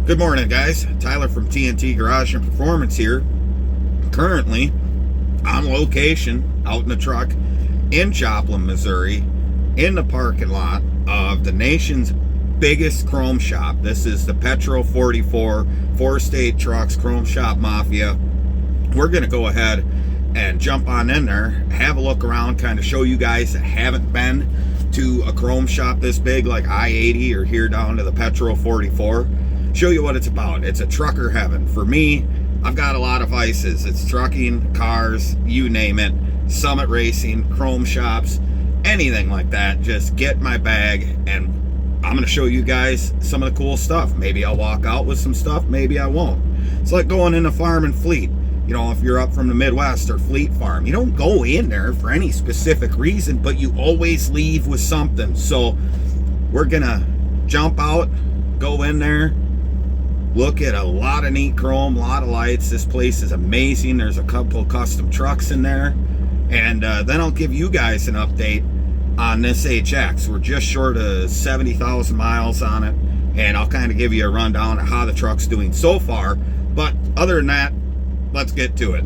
Good morning, guys. Tyler from T.N.T. Garage and Performance here. Currently on location out in the truck in Joplin, Missouri, in the parking lot of the nation's biggest chrome shop. This is the Petro 44 4-state trucks chrome shop mafia. We're going to go ahead and jump on in there, have a look around, kind of show you guys that haven't been to a chrome shop this big like I-80 or here down to the Petro 44. Show you what it's about. It's a trucker heaven. For me, I've got a lot of vices. It's trucking, cars, you name it, summit racing, chrome shops, anything like that. Just get my bag and I'm going to show you guys some of the cool stuff. Maybe I'll walk out with some stuff, maybe I won't. It's like going into farm and fleet. You know, if you're up from the Midwest or Fleet Farm, you don't go in there for any specific reason, but you always leave with something. So we're going to jump out, go in there, look at a lot of neat chrome, a lot of lights. This place is amazing. There's a couple custom trucks in there. And then I'll give you guys an update on this HX. We're just short of 70,000 miles on it. And I'll kind of give you a rundown of how the truck's doing so far. But other than that, let's get to it.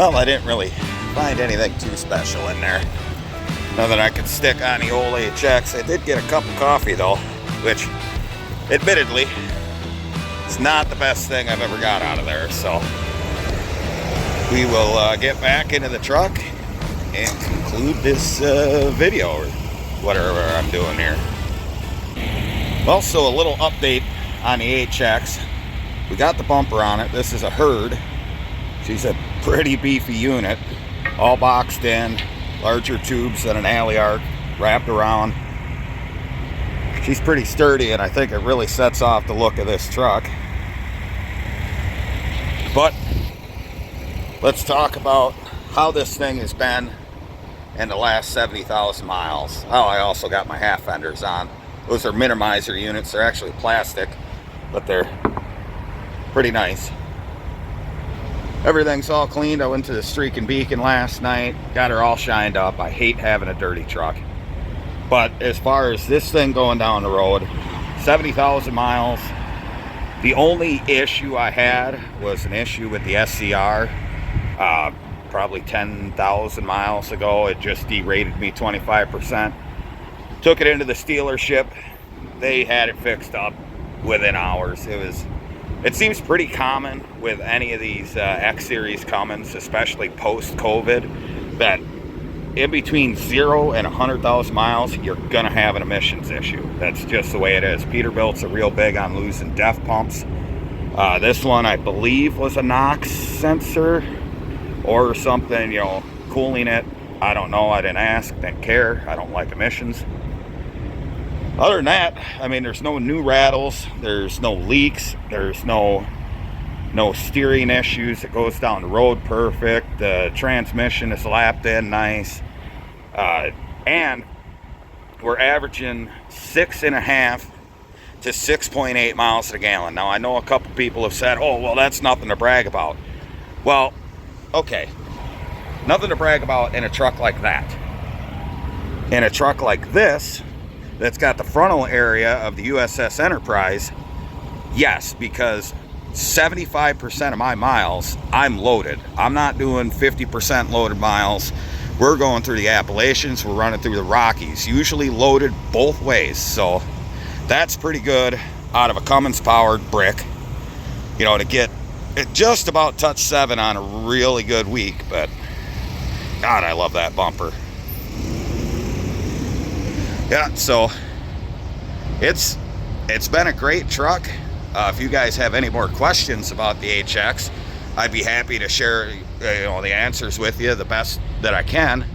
Well, I didn't really find anything too special in there. Nothing I could stick on the old HX. I did get a cup of coffee though, which admittedly is not the best thing I've ever got out of there. So we will get back into the truck and conclude this video or whatever I'm doing here. Also, a little update on the HX. We got the bumper on it. This is a herd. She's a pretty beefy unit, all boxed in, larger tubes than an alley arc, wrapped around. She's pretty sturdy, and I think it really sets off the look of this truck. But let's talk about how this thing has been in the last 70,000 miles. Oh, I also got my half fenders on. Those are minimizer units. They're actually plastic, but they're pretty nice. Everything's all cleaned. I went to the Streak and Beacon last night, got her all shined up. I hate having a dirty truck. But as far as this thing going down the road, 70,000 miles, the only issue I had was an issue with the SCR. Probably 10,000 miles ago, it just derated me 25%. Took it into the dealership. They had it fixed up within hours. It seems pretty common with any of these X Series Cummins, especially post-COVID, that in between 0 and 100,000 miles, you're gonna have an emissions issue. That's just the way it is. Peterbilt's are real big on losing DEF pumps. This one, I believe, was a NOx sensor or something, cooling it. I don't know. I didn't ask, didn't care. I don't like emissions. Other than that, I mean, there's no new rattles, there's no leaks, there's no steering issues. It goes down the road perfect. The transmission is lapped in nice. And we're averaging 6.5 to 6.8 miles to the gallon. Now, I know a couple people have said, oh, well, that's nothing to brag about. Well, okay, nothing to brag about in a truck like that. In a truck like this, that's got the frontal area of the USS Enterprise, yes, because 75% of my miles, I'm loaded. I'm not doing 50% loaded miles. We're going through the Appalachians, we're running through the Rockies, usually loaded both ways. So that's pretty good out of a Cummins powered brick, to get it just about touch 7 on a really good week. But God, I love that bumper. Yeah, so it's been a great truck. If you guys have any more questions about the HX, I'd be happy to share the answers with you the best that I can.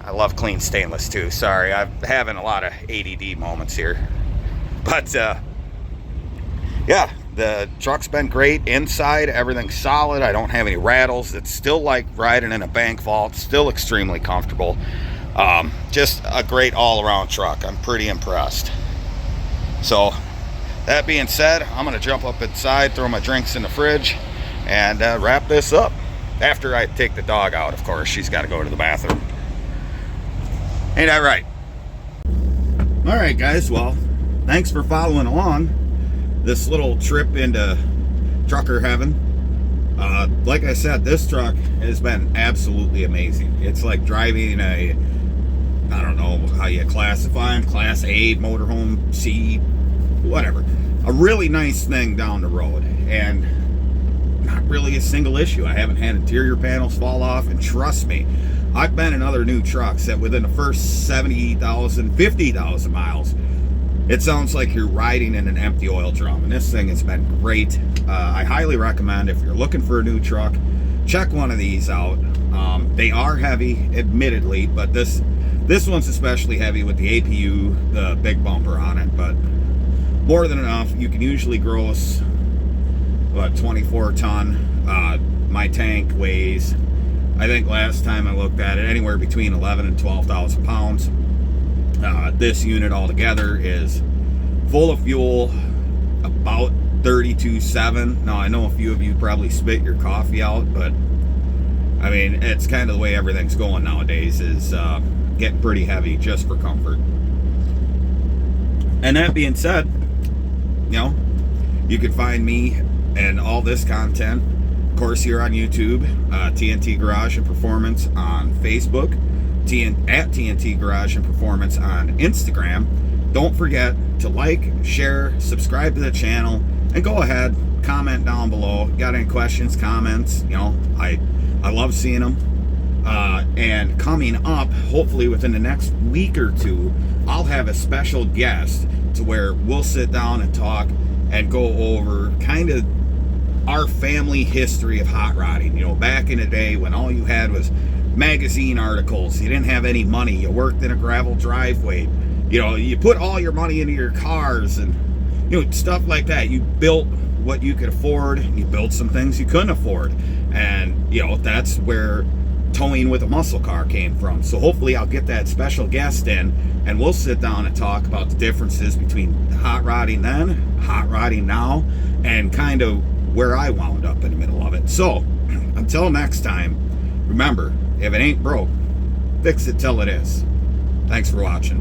I love clean stainless too. Sorry, I'm having a lot of ADD moments here. But yeah, the truck's been great. Inside, everything's solid. I don't have any rattles. It's still like riding in a bank vault. Still extremely comfortable. Just a great all-around truck. I'm pretty impressed. So that being said, I'm gonna jump up inside, throw my drinks in the fridge, and wrap this up. After I take the dog out, of course. She's got to go to the bathroom. Ain't that right? All right, guys. Well, thanks for following along this little trip into trucker heaven. Like I said, this truck has been absolutely amazing. It's like driving a, I don't know how you classify them, Class A, motorhome, C, whatever. A really nice thing down the road, and not really a single issue. I haven't had interior panels fall off, and trust me, I've been in other new trucks that within the first 70,000, 50,000 miles, it sounds like you're riding in an empty oil drum, and this thing has been great. I highly recommend, if you're looking for a new truck, check one of these out. They are heavy, admittedly, but this one's especially heavy with the APU, the big bumper on it, but more than enough. You can usually gross, 24 ton. My tank weighs, I think last time I looked at it, anywhere between 11 and 12,000 pounds. This unit altogether is full of fuel, about 32.7. Now, I know a few of you probably spit your coffee out, but I mean, it's kind of the way everything's going nowadays, is getting pretty heavy just for comfort. And that being said, you can find me and all this content Of course, here on YouTube, T.N.T. Garage and Performance on Facebook, at T.N.T. Garage and Performance on Instagram. Don't forget to like, share, subscribe to the channel, and go ahead, comment down below. Got any questions, comments? You know, I love seeing them. And coming up, hopefully within the next week or two, I'll have a special guest to where we'll sit down and talk and go over kind of our family history of hot rodding. You know, back in the day when all you had was magazine articles, you didn't have any money, you worked in a gravel driveway, you know, you put all your money into your cars and, you know, stuff like that. You built what you could afford, you built some things you couldn't afford. And, you know, that's where towing with a muscle car came from. So hopefully I'll get that special guest in and we'll sit down and talk about the differences between hot rodding then, hot rodding now, and kind of where I wound up in the middle of it. So until next time, remember, if it ain't broke, fix it till it is. Thanks for watching.